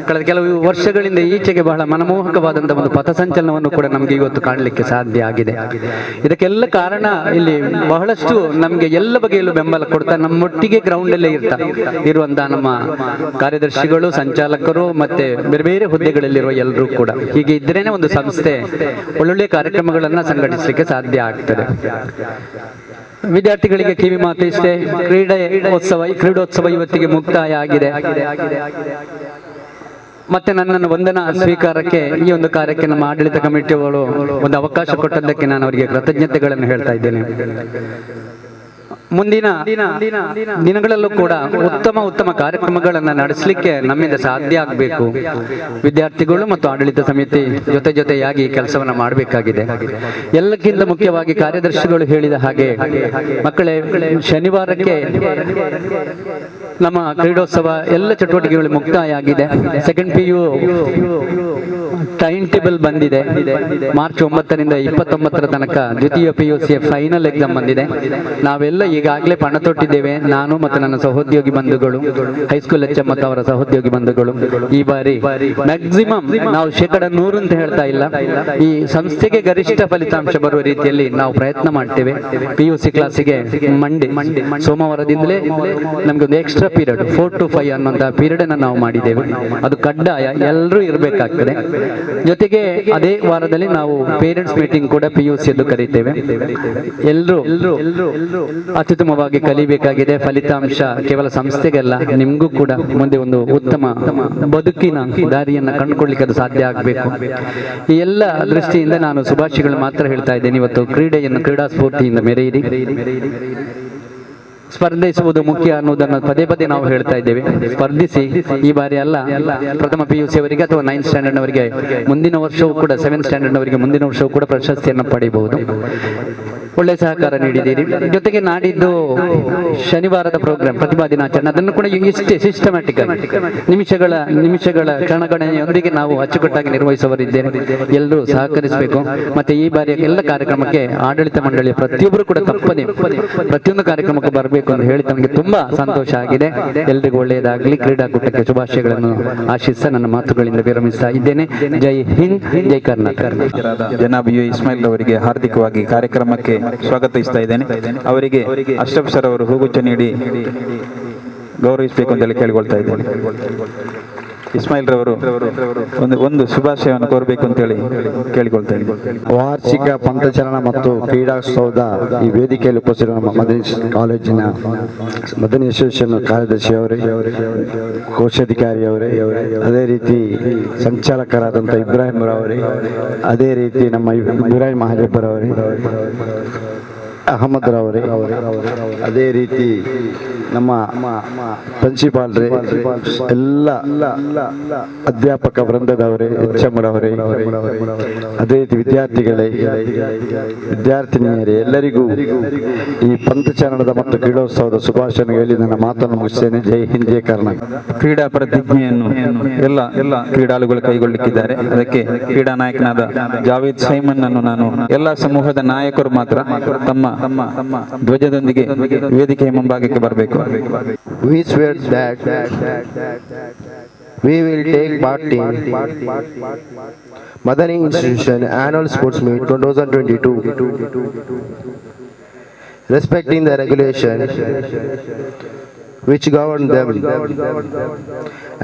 ಕಳೆದ ಕೆಲವು ವರ್ಷಗಳಿಂದ ಈಚೆಗೆ ಬಹಳ ಮನಮೋಹಕವಾದಂತಹ ಒಂದು ಪಥಸಂಚಲನವನ್ನು ಕೂಡ ನಮಗೆ ಇವತ್ತು ಕಾಣಲಿಕ್ಕೆ ಸಾಧ್ಯ ಆಗಿದೆ. ಇದಕ್ಕೆಲ್ಲ ಕಾರಣ ಇಲ್ಲಿ ಬಹಳಷ್ಟು ನಮಗೆ ಎಲ್ಲ ಬಗೆಯಲ್ಲೂ ಬೆಂಬಲ ಕೊಡ್ತಾ ನಮ್ಮೊಟ್ಟಿಗೆ ಗ್ರೌಂಡ್ ಅಲ್ಲೇ ಇರುವಂತಹ ನಮ್ಮ ಕಾರ್ಯದರ್ಶಿಗಳು, ಸಂಚಾಲಕರು ಮತ್ತೆ ಬೇರೆ ಬೇರೆ ಹುದ್ದೆಗಳಲ್ಲಿರುವ ಎಲ್ಲರೂ ಕೂಡ. ಹೀಗೆ ಇದ್ರೇನೆ ಒಂದು ಸಂಸ್ಥೆ ಒಳ್ಳೊಳ್ಳೆ ಕಾರ್ಯಕ್ರಮಗಳನ್ನ ಸಂಘಟಿಸಲಿಕ್ಕೆ ಸಾಧ್ಯ ಆಗ್ತದೆ. ವಿದ್ಯಾರ್ಥಿಗಳಿಗೆ ಕಿವಿ ಮಾತು ಇಷ್ಟೇ, ಕ್ರೀಡೋತ್ಸವ ಇವತ್ತಿಗೆ ಮುಕ್ತಾಯ ಆಗಿದೆ. ಮತ್ತೆ ನನ್ನನ್ನು ವಂದನಾ ಸ್ವೀಕಾರಕ್ಕೆ ಈ ಒಂದು ಕಾರ್ಯಕ್ಕೆ ನಮ್ಮ ಆಡಳಿತ ಕಮಿಟಿಗಳು ಒಂದು ಅವಕಾಶ ಕೊಟ್ಟದ್ದಕ್ಕೆ ನಾನು ಅವರಿಗೆ ಕೃತಜ್ಞತೆಗಳನ್ನು ಹೇಳ್ತಾ ಇದ್ದೇನೆ. ಮುಂದಿನ ದಿನಗಳಲ್ಲೂ ಕೂಡ ಉತ್ತಮ ಕಾರ್ಯಕ್ರಮಗಳನ್ನು ನಡೆಸಲಿಕ್ಕೆ ನಮ್ಮಿಂದ ಸಾಧ್ಯ ಆಗಬೇಕು. ವಿದ್ಯಾರ್ಥಿಗಳು ಮತ್ತು ಆಡಳಿತ ಸಮಿತಿ ಜೊತೆಯಾಗಿ ಕೆಲಸವನ್ನ ಮಾಡಬೇಕಾಗಿದೆ. ಎಲ್ಲಕ್ಕಿಂತ ಮುಖ್ಯವಾಗಿ ಕಾರ್ಯದರ್ಶಿಗಳು ಹೇಳಿದ ಹಾಗೆ ಮಕ್ಕಳೇ, ಶನಿವಾರಕ್ಕೆ ನಮ್ಮ ಕ್ರೀಡೋತ್ಸವ ಎಲ್ಲ ಚಟುವಟಿಕೆಗಳು ಮುಕ್ತಾಯ ಆಗಿದೆ. ಸೆಕೆಂಡ್ PU ಟೈಮ್ ಟೇಬಲ್ ಬಂದಿದೆ. ಮಾರ್ಚ್ 9ರಿಂದ 29 ತನಕ ದ್ವಿತೀಯ PUC ಫೈನಲ್ ಎಕ್ಸಾಮ್ ಬಂದಿದೆ. ನಾವೆಲ್ಲ ಈಗಾಗಲೇ ಪಣ ತೊಟ್ಟಿದ್ದೇವೆ. ನಾನು ಮತ್ತು ನನ್ನ ಸಹೋದ್ಯೋಗಿ ಬಂಧುಗಳು, ಹೈಸ್ಕೂಲ್ HM ಮತ್ತು ಅವರ ಸಹೋದ್ಯೋಗಿ ಬಂಧುಗಳು. ಈ ಬಾರಿ ಮ್ಯಾಕ್ಸಿಮಮ್ ನಾವು 100% ಅಂತ ಹೇಳ್ತಾ ಇಲ್ಲ, ಈ ಸಂಸ್ಥೆಗೆ ಗರಿಷ್ಠ ಫಲಿತಾಂಶ ಬರುವ ರೀತಿಯಲ್ಲಿ ನಾವು ಪ್ರಯತ್ನ ಮಾಡ್ತೇವೆ. PUC ಕ್ಲಾಸಿಗೆ ಮಂಡೇ ಸೋಮವಾರದಿಂದಲೇ ನಮ್ಗೆ ಒಂದು ಎಕ್ಸ್ಟ್ರಾ ಪೀರಿಯಡ್ 4 to 5 ಅನ್ನುವಂತಹ ಪೀರಿಯಡ್ ಅನ್ನು ನಾವು ಮಾಡಿದ್ದೇವೆ. ಅದು ಕಡ್ಡಾಯ, ಎಲ್ಲರೂ ಇರಬೇಕಾಗ್ತದೆ. ಜೊತೆಗೆ ಅದೇ ವಾರದಲ್ಲಿ ನಾವು ಪೇರೆಂಟ್ಸ್ ಮೀಟಿಂಗ್ ಕೂಡ PUC ಎಂದು ಕರೀತೇವೆ. ಎಲ್ಲರೂ ಅತ್ಯುತ್ತಮವಾಗಿ ಕಲಿಬೇಕಾಗಿದೆ. ಫಲಿತಾಂಶ ಕೇವಲ ಸಂಸ್ಥೆಗೆಲ್ಲ, ನಿಮಗೂ ಕೂಡ ಮುಂದೆ ಒಂದು ಉತ್ತಮ ಬದುಕಿನ ದಾರಿಯನ್ನ ಕಂಡುಕೊಳ್ಳಿಕ್ಕೆ ಅದು ಸಾಧ್ಯ ಆಗಬೇಕು. ಈ ಎಲ್ಲ ದೃಷ್ಟಿಯಿಂದ ನಾನು ಶುಭಾಶಯಗಳು ಮಾತ್ರ ಹೇಳ್ತಾ ಇದ್ದೇನೆ. ಇವತ್ತು ಕ್ರೀಡಾ ಸ್ಫೂರ್ತಿಯಿಂದ ಮೆರೆಯಿರಿ. ಸ್ಪರ್ಧಿಸುವುದು ಮುಖ್ಯ ಅನ್ನೋದನ್ನು ಪದೇ ನಾವು ಹೇಳ್ತಾ ಇದ್ದೇವೆ. ಸ್ಪರ್ಧಿಸಿ. ಈ ಬಾರಿ ಅಲ್ಲ, ಪ್ರಥಮ PUC ಅವರಿಗೆ ಅಥವಾ 9th ಸ್ಟ್ಯಾಂಡರ್ಡ್ ಅವರಿಗೆ ಮುಂದಿನ ವರ್ಷವೂ ಕೂಡ, 7th ಸ್ಟ್ಯಾಂಡರ್ಡ್ ಅವರಿಗೆ ಮುಂದಿನ ವರ್ಷವೂ ಕೂಡ ಪ್ರಶಸ್ತಿಯನ್ನು ಪಡೆಯಬಹುದು. ಒಳ್ಳೆ ಸಹಕಾರ ನೀಡಿದ್ದೀರಿ. ಜೊತೆಗೆ ನಾಡಿದ್ದು ಶನಿವಾರದ ಪ್ರೋಗ್ರಾಮ್ ಪ್ರತಿಭಾ ದಿನಾಚರಣೆ, ಅದನ್ನು ಕೂಡ ಇಷ್ಟೇ ಸಿಸ್ಟಮ್ಯಾಟಿಕ್ ನಿಮಿಷಗಳ ಕ್ಷಣಗಣನೆಯೊಂದಿಗೆ ನಾವು ಅಚ್ಚುಕಟ್ಟಾಗಿ ನಿರ್ವಹಿಸುವರಿದ್ದೇವೆ. ಎಲ್ಲರೂ ಸಹಕರಿಸಬೇಕು. ಮತ್ತೆ ಈ ಬಾರಿಯ ಎಲ್ಲ ಕಾರ್ಯಕ್ರಮಕ್ಕೆ ಆಡಳಿತ ಮಂಡಳಿಯ ಪ್ರತಿಯೊಬ್ಬರು ಕೂಡ ತಪ್ಪದೆ ಪ್ರತಿಯೊಂದು ಕಾರ್ಯಕ್ರಮಕ್ಕೂ ಬರಬೇಕು ಅಂತ ಹೇಳಿ ನಮಗೆ ತುಂಬಾ ಸಂತೋಷ ಆಗಿದೆ. ಎಲ್ರಿಗೂ ಒಳ್ಳೆಯದಾಗಲಿ. ಕ್ರೀಡಾಕೂಟಕ್ಕೆ ಶುಭಾಶಯಗಳನ್ನು ಆಶಿಸ್ತಾ ನನ್ನ ಮಾತುಗಳಿಂದ ವಿರಮಿಸ್ತಾ ಇದ್ದೇನೆ. ಜೈ ಹಿಂದ್, ಜೈ ಕರ್ನಾಟಕ. ಜನಾಬ್ ಯು ಇಸ್ಮಾಯಿಲ್ ಅವರಿಗೆ ಹಾರ್ದಿಕವಾಗಿ ಕಾರ್ಯಕ್ರಮಕ್ಕೆ ಸ್ವಾಗತಿಸ್ತಾ ಇದ್ದೇನೆ. ಅವರಿಗೆ ಅಶ್ರಫ್ ಸರ್ ಅವರು ಹೂಗುಚ್ಛ ನೀಡಿ ಗೌರವಿಸಬೇಕು ಅಂತ ಹೇಳಿ ಕೇಳಿಕೊಳ್ತಾ ಇದ್ದೇನೆ. ಇಸ್ಮಾಯಿಲ್ ರವರು ಒಂದು ಶುಭಾಶಯವನ್ನು ಕೋರಬೇಕು ಅಂತ ಹೇಳಿ ಕೇಳಿಕೊಳ್ತಾ ಇದ್ದೇನೆ. ವಾರ್ಷಿಕ ಪಂಥಚರಣ ಮತ್ತು ಕ್ರೀಡೋತ್ಸವದ ಈ ವೇದಿಕೆಯಲ್ಲಿ ಉಪಸ್ಥಿತ ನಮ್ಮ ಮದನಿ ಕಾಲೇಜಿನ ಮದನಿ ಅಸೋಸಿಯೇಷನ್ ಕಾರ್ಯದರ್ಶಿಯವರೇ, ಕೋಶಾಧಿಕಾರಿಯವರೇ, ಅದೇ ರೀತಿ ಸಂಚಾಲಕರಾದಂಥ ಇಬ್ರಾಹಿಂ ರವರೇ, ಅದೇ ರೀತಿ ನಮ್ಮ ಇಬ್ರಾಹಿಂ ಮಹಾಜಬ್ಬರವರೇ, ಅಹಮದ್ ರವರೇ, ಅದೇ ರೀತಿ ನಮ್ಮ ಪ್ರಿನ್ಸಿಪಾಲ್ರೇ, ಎಲ್ಲ ಅಧ್ಯಾಪಕ ವೃಂದದವರೇ, HM ರವರೇ, ಅದೇ ರೀತಿ ವಿದ್ಯಾರ್ಥಿಗಳೇ, ವಿದ್ಯಾರ್ಥಿನಿಯರೇ, ಎಲ್ಲರಿಗೂ ಈ ಪಂಥಚರಣದ ಮತ್ತು ಕ್ರೀಡೋತ್ಸವದ ಶುಭಾಶಯ ಹೇಳಿ ನನ್ನ ಮಾತನ್ನು ಮುಗಿಸ್ತೇನೆ. ಜೈ ಹಿಂದ್, ಜೈ ಕರ್ನಾಟಕ. ಕ್ರೀಡಾ ಪ್ರತಿಜ್ಞೆಯನ್ನು ಎಲ್ಲ ಕ್ರೀಡಾಳುಗಳು ಕೈಗೊಳ್ಳಿಕ್ಕಿದ್ದಾರೆ. ಅದಕ್ಕೆ ಕ್ರೀಡಾ ನಾಯಕನಾದ ಜಾವೇದ್ ಸೈಮನ್ ಅನ್ನು ನಾನು ಎಲ್ಲ ಸಮೂಹದ ನಾಯಕರು ಮಾತ್ರ ತಮ್ಮ ಧ್ವಜದೊಂದಿಗೆ ವೇದಿಕೆಯ ಮುಂಭಾಗಕ್ಕೆ ಬರಬೇಕು. We swear that we will take part in Madani Institution Annual Sports Meet 2022, respecting the regulation which govern them,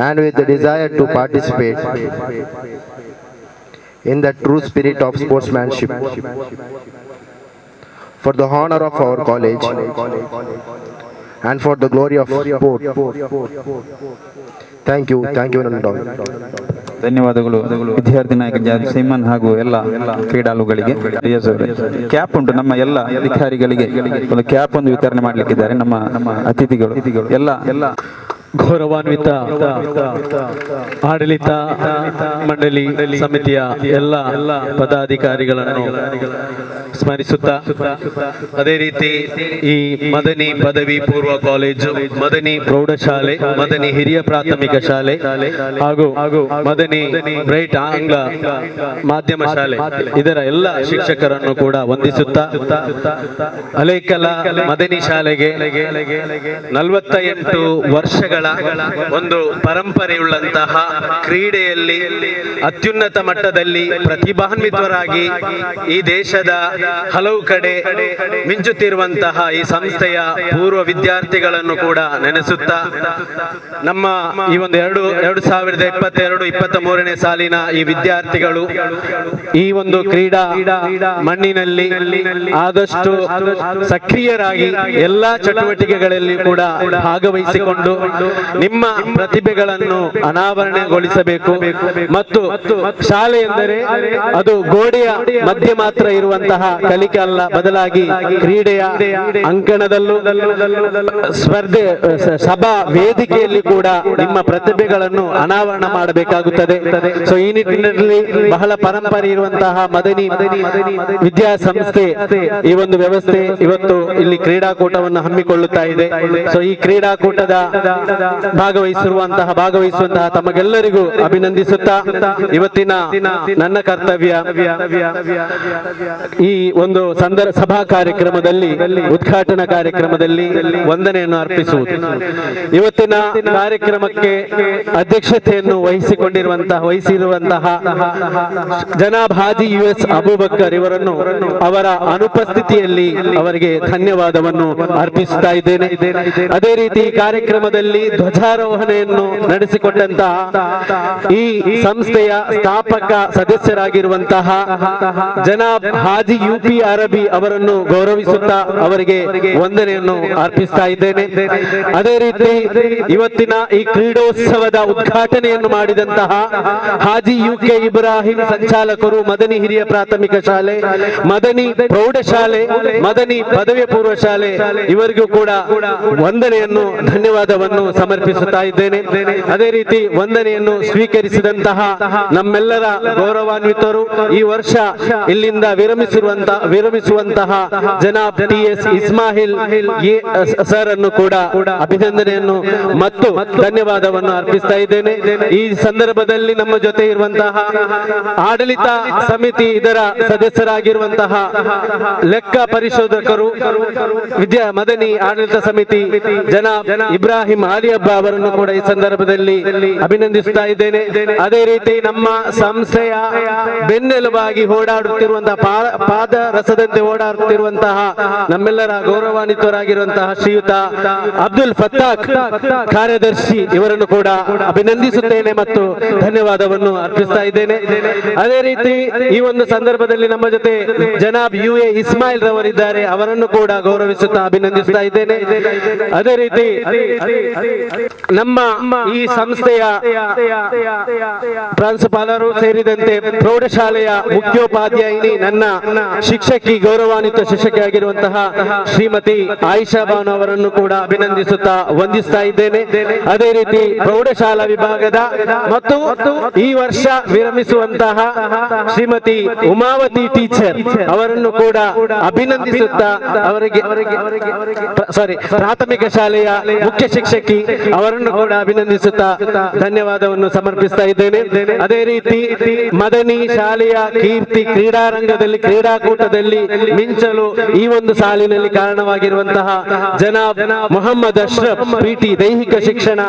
and with the desire to participate in the true spirit of sportsmanship, for the honor of our college and for the glory of sport. Thank you, Nandan. ಧನ್ಯವಾದಗಳು ವಿದ್ಯಾರ್ಥಿ ನಾಯಕ Javed Simon ಹಾಗೂ ಎಲ್ಲ ಕ್ರೀಡಾಳುಗಳಿಗೆ. Cap ಉಂಟು ನಮ್ಮ ಎಲ್ಲ ಅಧಿಕಾರಿಗಳಿಗೆ, ಒಂದು ಕ್ಯಾಪ್ ಒಂದು ವಿತರಣೆ ಮಾಡಲಿಕ್ಕಿದ್ದಾರೆ ನಮ್ಮ ಅತಿಥಿಗಳು ಎಲ್ಲ ಗೌರವಾನ್ವಿತ ಆಡಳಿತ ಮಂಡಳಿ ಸಮಿತಿಯ ಎಲ್ಲ ಪದಾಧಿಕಾರಿಗಳನ್ನು ಸ್ಮರಿಸುತ್ತಾ, ಅದೇ ರೀತಿ ಈ ಮದನಿ ಪದವಿ ಪೂರ್ವ ಕಾಲೇಜು, ಮದನಿ ಪ್ರೌಢಶಾಲೆ, ಮದನಿ ಹಿರಿಯ ಪ್ರಾಥಮಿಕ ಶಾಲೆ ಹಾಗೂ ಮದನಿ ಬ್ರೈಟ್ ಆಂಗ್ಲ ಮಾಧ್ಯಮ ಶಾಲೆ ಇದರ ಎಲ್ಲ ಶಿಕ್ಷಕರನ್ನು ಕೂಡ ವಂದಿಸುತ್ತಾ, ಅಲೇಕಲ ಮದನಿ ಶಾಲೆಗೆ 48 ವರ್ಷಗಳ ಒಂದು ಪರಂಪರೆಯುಳ್ಳಂತಹ ಕ್ರೀಡೆಯಲ್ಲಿ ಅತ್ಯುನ್ನತ ಮಟ್ಟದಲ್ಲಿ ಪ್ರತಿಭಾನ್ವಿತರಾಗಿ ಈ ದೇಶದ ಹಲವು ಕಡೆ ಮಿಂಚುತ್ತಿರುವಂತಹ ಈ ಸಂಸ್ಥೆಯ ಪೂರ್ವ ವಿದ್ಯಾರ್ಥಿಗಳನ್ನು ಕೂಡ ನೆನೆಸುತ್ತಾ, ನಮ್ಮ ಈ ಒಂದು 2022-23ನೇ ಸಾಲಿನ ಈ ವಿದ್ಯಾರ್ಥಿಗಳು ಈ ಒಂದು ಕ್ರೀಡಾ ಮಣ್ಣಿನಲ್ಲಿ ಆದಷ್ಟು ಸಕ್ರಿಯರಾಗಿ ಎಲ್ಲಾ ಚಟುವಟಿಕೆಗಳಲ್ಲಿ ಕೂಡ ಭಾಗವಹಿಸಿಕೊಂಡು ನಿಮ್ಮ ಪ್ರತಿಭೆಗಳನ್ನು ಅನಾವರಣಗೊಳಿಸಬೇಕು. ಮತ್ತು ಶಾಲೆ ಎಂದರೆ ಅದು ಗೋಡೆಯ ಮಧ್ಯೆ ಮಾತ್ರ ಇರುವಂತಹ ಕಲಿಕೆ ಅಲ್ಲ, ಬದಲಾಗಿ ಕ್ರೀಡೆಯ ಅಂಕಣದಲ್ಲೂ ಸ್ಪರ್ಧೆ ಸಭಾ ವೇದಿಕೆಯಲ್ಲಿ ಕೂಡ ನಿಮ್ಮ ಪ್ರತಿಭೆಗಳನ್ನು ಅನಾವರಣ ಮಾಡಬೇಕಾಗುತ್ತದೆ. ಸೊ ಈ ನಿಟ್ಟಿನಲ್ಲಿ ಬಹಳ ಪರಂಪರೆ ಇರುವಂತಹ ಮದನಿ ವಿದ್ಯಾಸಂಸ್ಥೆ ಈ ಒಂದು ವ್ಯವಸ್ಥೆ ಇವತ್ತು ಇಲ್ಲಿ ಕ್ರೀಡಾಕೂಟವನ್ನು ಹಮ್ಮಿಕೊಳ್ಳುತ್ತಾ ಇದೆ. ಸೊ ಈ ಕ್ರೀಡಾಕೂಟದ ಭಾಗವಹಿಸುವಂತಹ ತಮಗೆಲ್ಲರಿಗೂ ಅಭಿನಂದಿಸುತ್ತಾ, ಇವತ್ತಿನ ನನ್ನ ಕರ್ತವ್ಯ ಈ ಒಂದು ಸಭಾ ಕಾರ್ಯಕ್ರಮದಲ್ಲಿ, ಉದ್ಘಾಟನಾ ಕಾರ್ಯಕ್ರಮದಲ್ಲಿ ವಂದನೆಯನ್ನು ಅರ್ಪಿಸುವುದು. ಇವತ್ತಿನ ಕಾರ್ಯಕ್ರಮಕ್ಕೆ ಅಧ್ಯಕ್ಷತೆಯನ್ನು ವಹಿಸಿರುವಂತಹ ಜನಾಬ್ ಹಾಜಿ US ಅಬೂಬಕ್ಕರ್ ಇವರನ್ನು ಅವರ ಅನುಪಸ್ಥಿತಿಯಲ್ಲಿ ಅವರಿಗೆ ಧನ್ಯವಾದವನ್ನು ಅರ್ಪಿಸುತ್ತಾ ಇದ್ದೇನೆ. ಅದೇ ರೀತಿ ಈ ಕಾರ್ಯಕ್ರಮದಲ್ಲಿ ಧ್ವಜಾರೋಹಣೆಯನ್ನು ನಡೆಸಿಕೊಟ್ಟಂತಹ ಈ ಸಂಸ್ಥೆಯ ಸ್ಥಾಪಕ ಸದಸ್ಯರಾಗಿರುವಂತಹ ಜನಾಬ್ ಹಾಜಿ UP ಅರಬಿ ಅವರನ್ನು ಗೌರವಿಸುತ್ತಾ ಅವರಿಗೆ ವಂದನೆಯನ್ನು ಅರ್ಪಿಸ್ತಾ ಇದ್ದೇನೆ. ಅದೇ ರೀತಿ ಇವತ್ತಿನ ಈ ಕ್ರೀಡೋತ್ಸವದ ಉದ್ಘಾಟನೆಯನ್ನು ಮಾಡಿದಂತಹ ಹಾಜಿ UK ಇಬ್ರಾಹಿಂ ಸಂಚಾಲಕರು, ಮದನಿ ಹಿರಿಯ ಪ್ರಾಥಮಿಕ ಶಾಲೆ, ಮದನಿ ಪ್ರೌಢಶಾಲೆ, ಮದನಿ ಪದವಿ ಪೂರ್ವ ಶಾಲೆ ಇವರಿಗೂ ಕೂಡ ವಂದನೆಯನ್ನು, ಧನ್ಯವಾದವನ್ನು ಸಮರ್ಪಿಸುತ್ತಾ ಇದ್ದೇನೆ. ಅದೇ ರೀತಿ ವಂದನೆಯನ್ನು ಸ್ವೀಕರಿಸಿದಂತಹ ನಮ್ಮೆಲ್ಲರ ಗೌರವಾನ್ವಿತರು, ಈ ವರ್ಷ ಇಲ್ಲಿಂದ ವಿರಮಿಸುವಂತಹ ಜನಾಬ್ TS ಇಸ್ಮಾಯಿಲ್ ಸರ್ ಅನ್ನು ಕೂಡ ಅಭಿನಂದನೆಯನ್ನು ಮತ್ತು ಧನ್ಯವಾದವನ್ನು ಅರ್ಪಿಸ್ತಾ ಇದ್ದೇನೆ. ಈ ಸಂದರ್ಭದಲ್ಲಿ ನಮ್ಮ ಜೊತೆ ಇರುವಂತಹ ಆಡಳಿತ ಸಮಿತಿ ಇದರ ಸದಸ್ಯರಾಗಿರುವಂತಹ ಲೆಕ್ಕ ಪರಿಶೋಧಕರು, ಮದನಿ ಆಡಳಿತ ಸಮಿತಿ ಜನಾಬ್ ಇಬ್ರಾಹಿಂ ಆಲಿಯಬ್ಬ ಅವರನ್ನು ಕೂಡ ಈ ಸಂದರ್ಭದಲ್ಲಿ ಅಭಿನಂದಿಸ್ತಾ ಇದ್ದೇನೆ. ಅದೇ ರೀತಿ ನಮ್ಮ ಸಂಸ್ಥೆಯ ಬೆನ್ನೆಲುಬಾಗಿ ಓಡಾಡುತ್ತಿರುವಂತಹ ಪಾದ ರಸದಂತೆ ಓಡಾಡುತ್ತಿರುವಂತಹ ನಮ್ಮೆಲ್ಲರ ಗೌರವಾನ್ವಿತರಾಗಿರುವಂತಹ ಶ್ರೀಯುತ ಅಬ್ದುಲ್ ಫತ್ತಾಕ್ ಕಾರ್ಯದರ್ಶಿ ಇವರನ್ನು ಕೂಡ ಅಭಿನಂದಿಸುತ್ತೇನೆ ಮತ್ತು ಧನ್ಯವಾದವನ್ನು ಅರ್ಪಿಸ್ತಾ ಇದ್ದೇನೆ. ಅದೇ ರೀತಿ ಈ ಒಂದು ಸಂದರ್ಭದಲ್ಲಿ ನಮ್ಮ ಜೊತೆ ಜನಾಬ್ UA ಇಸ್ಮಾಯಿಲ್ ರವರಿದ್ದಾರೆ, ಅವರನ್ನು ಕೂಡ ಗೌರವಿಸುತ್ತಾ ಅಭಿನಂದಿಸ್ತಾ ಇದ್ದೇನೆ. ಅದೇ ರೀತಿ ನಮ್ಮ ಈ ಸಂಸ್ಥೆಯ ಪ್ರಾಂಶುಪಾಲರು ಸೇರಿದಂತೆ ಪ್ರೌಢಶಾಲೆಯ ಮುಖ್ಯೋಪಾಧ್ಯಾಯಿನಿ, ನನ್ನ ಶಿಕ್ಷಕಿ, ಗೌರವಾನ್ವಿತ ಶಿಕ್ಷಕಿ ಆಗಿರುವಂತಹ ಶ್ರೀಮತಿ ಆಯಿಷಾ ಬಾನು ಅವರನ್ನು ಕೂಡ ಅಭಿನಂದಿಸುತ್ತಾ ವಂದಿಸ್ತಾ ಇದ್ದೇನೆ. ಅದೇ ರೀತಿ ಪ್ರೌಢಶಾಲಾ ವಿಭಾಗದ ಮತ್ತು ಈ ವರ್ಷ ವಿರಮಿಸುವಂತಹ ಶ್ರೀಮತಿ ಉಮಾವತಿ ಟೀಚರ್ ಅವರನ್ನು ಕೂಡ ಅಭಿನಂದಿಸುತ್ತಾ ಪ್ರಾಥಮಿಕ ಶಾಲೆಯ ಮುಖ್ಯ ಶಿಕ್ಷಕಿ ಅವರನ್ನು ಕೂಡ ಅಭಿನಂದಿಸುತ್ತಾ ಧನ್ಯವಾದವನ್ನು ಸಮರ್ಪಿಸ್ತಾ ಇದ್ದೇನೆ. ಅದೇ ರೀತಿ ಮದನಿ ಶಾಲೆಯ ಕೀರ್ತಿ ಕ್ರೀಡಾರಂಗದಲ್ಲಿ, ಕ್ರೀಡಾಕೂಟದಲ್ಲಿ ಮಿಂಚಲು ಈ ಒಂದು ಸಾಲಿನಲ್ಲಿ ಕಾರಣವಾಗಿರುವಂತಹ ಜನಾಬ್ ಮೊಹಮ್ಮದ್ ಅಶ್ರಫ್ PT ದೈಹಿಕ ಶಿಕ್ಷಣ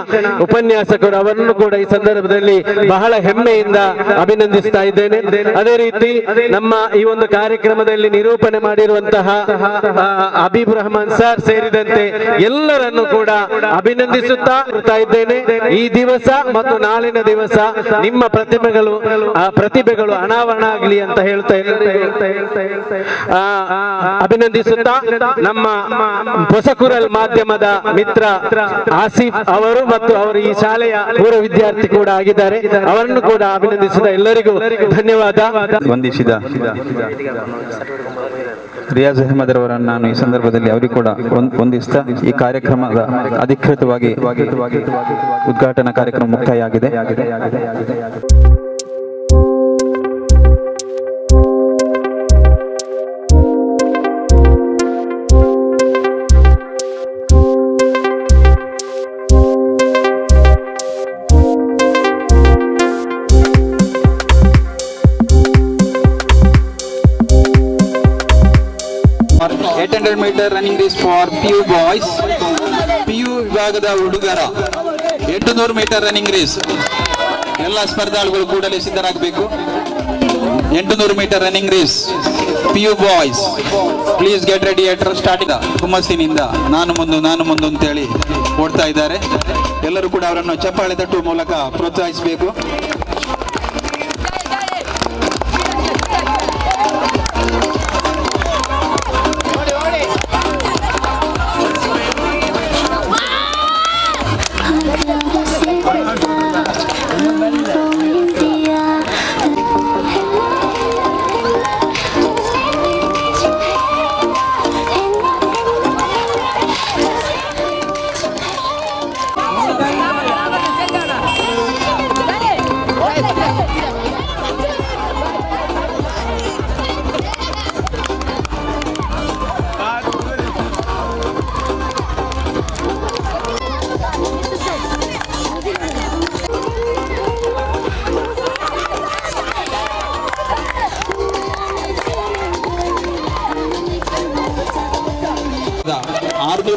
ಉಪನ್ಯಾಸಕರು ಅವರನ್ನು ಕೂಡ ಈ ಸಂದರ್ಭದಲ್ಲಿ ಬಹಳ ಹೆಮ್ಮೆಯಿಂದ ಅಭಿನಂದಿಸ್ತಾ ಇದ್ದೇನೆ. ಅದೇ ರೀತಿ ನಮ್ಮ ಈ ಒಂದು ಕಾರ್ಯಕ್ರಮದಲ್ಲಿ ನಿರೂಪಣೆ ಮಾಡಿರುವಂತಹ ಹಬೀಬ್ ರಹಮಾನ್ ಸರ್ ಸೇರಿದಂತೆ ಎಲ್ಲರನ್ನು ಕೂಡ ಅಭಿನಂದಿಸುತ್ತಾ ಇದ್ದೇನೆ. ಈ ದಿವಸ ಮತ್ತು ನಾಳಿನ ದಿವಸ ನಿಮ್ಮ ಪ್ರತಿಭೆಗಳು ಅನಾವರಣ ಆಗಲಿ ಅಂತ ಹೇಳ್ತಾ ಅಭಿನಂದಿಸುತ್ತಾ, ನಮ್ಮ ಹೊಸಕುರಲ್ ಮಾಧ್ಯಮದ ಮಿತ್ರ ಆಸಿಫ್ ಅವರು ಮತ್ತು ಅವರು ಈ ಶಾಲೆಯ ಪೂರ್ವ ವಿದ್ಯಾರ್ಥಿ ಕೂಡ ಆಗಿದ್ದಾರೆ, ಅವರನ್ನು ಕೂಡ ಅಭಿನಂದಿಸಿದ ಎಲ್ಲರಿಗೂ ಧನ್ಯವಾದ. ವಂದಿಸಿದ ರಿಯಾಜ್ ಅಹಮದ್ ರವರನ್ನು ನಾನು ಈ ಸಂದರ್ಭದಲ್ಲಿ ಅವರಿಗೆ ಕೂಡ ವಂದಿಸ್ತಾ ಈ ಕಾರ್ಯಕ್ರಮದ ಅಧಿಕೃತವಾಗಿ ಉದ್ಘಾಟನಾ ಕಾರ್ಯಕ್ರಮ ಮುಕ್ತಾಯ ಆಗಿದೆ. Metre running race for PU boys. PU ವಿಭಾಗದ ಹುಡುಗರ 800 ಮೀಟರ್ ರನ್ನಿಂಗ್ ರೇಸ್. ಎಲ್ಲ ಸ್ಪರ್ಧಾಳುಗಳು ಕೂಡಲೇ ಸಿದ್ಧರಾಗಬೇಕು. 800 metre running race PU boys, please get ready at starting. ಹುಮ್ಮಸ್ಸಿನಿಂದ ನಾನು ಮುಂದು ಅಂತೇಳಿ ಓಡ್ತಾ ಇದ್ದಾರೆ. ಎಲ್ಲರೂ ಕೂಡ ಅವರನ್ನು ಚಪ್ಪಾಳೆ ತಟ್ಟುವ ಮೂಲಕ ಪ್ರೋತ್ಸಾಹಿಸಬೇಕು.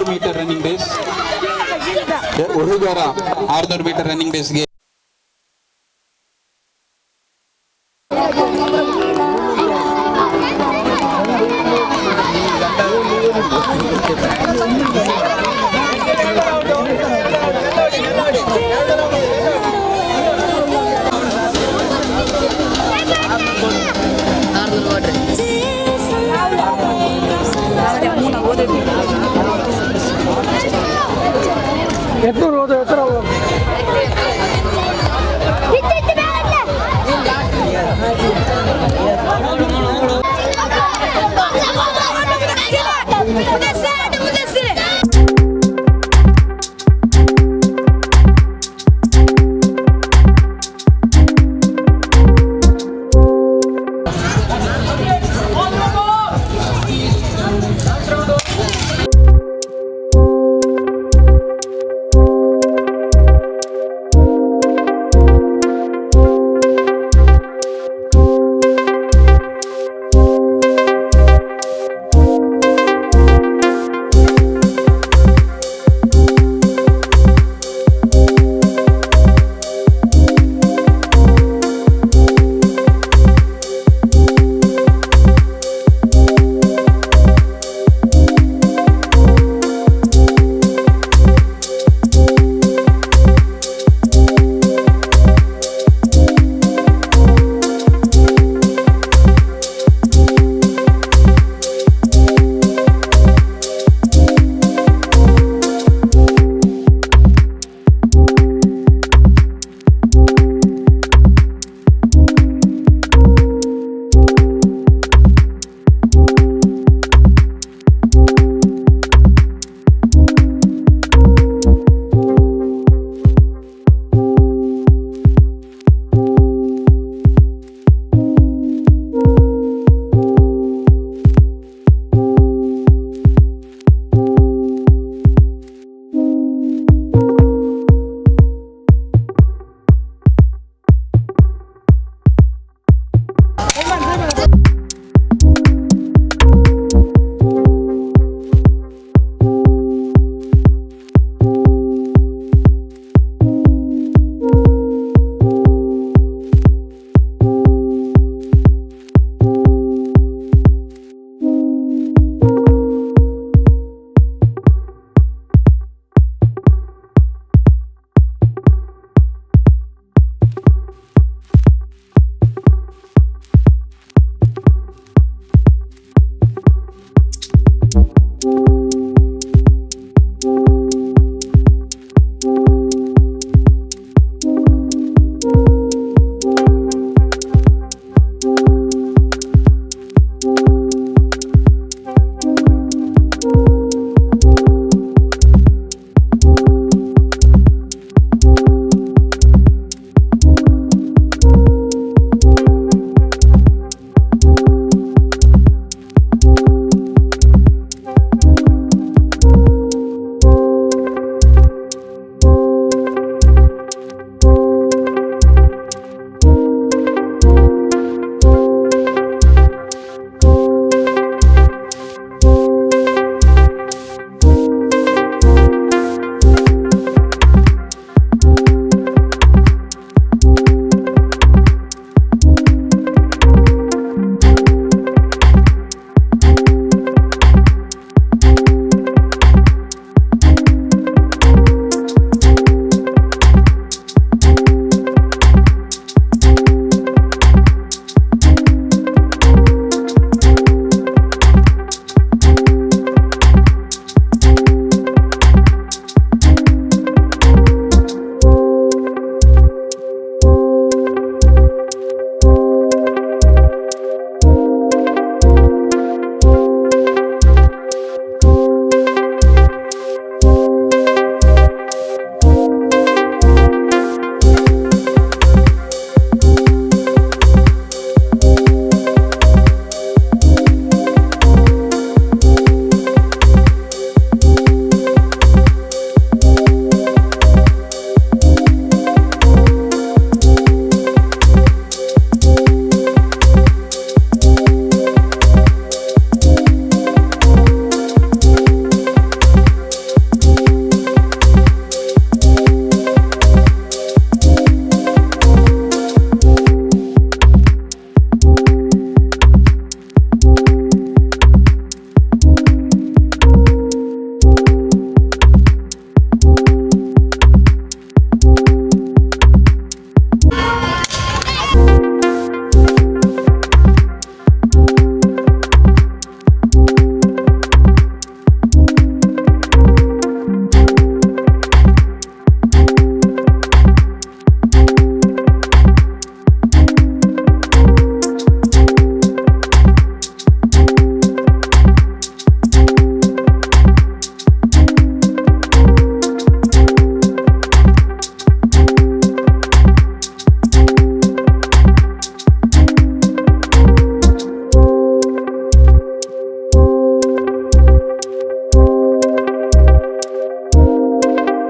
ಮೀಟರ್ ರನ್ನಿಂಗ್ ರೇಸ್ ಹುಡುಗರ 600 ಮೀಟರ್ ರನ್ನಿಂಗ್ ರೇಸ್ಗೆ Yes.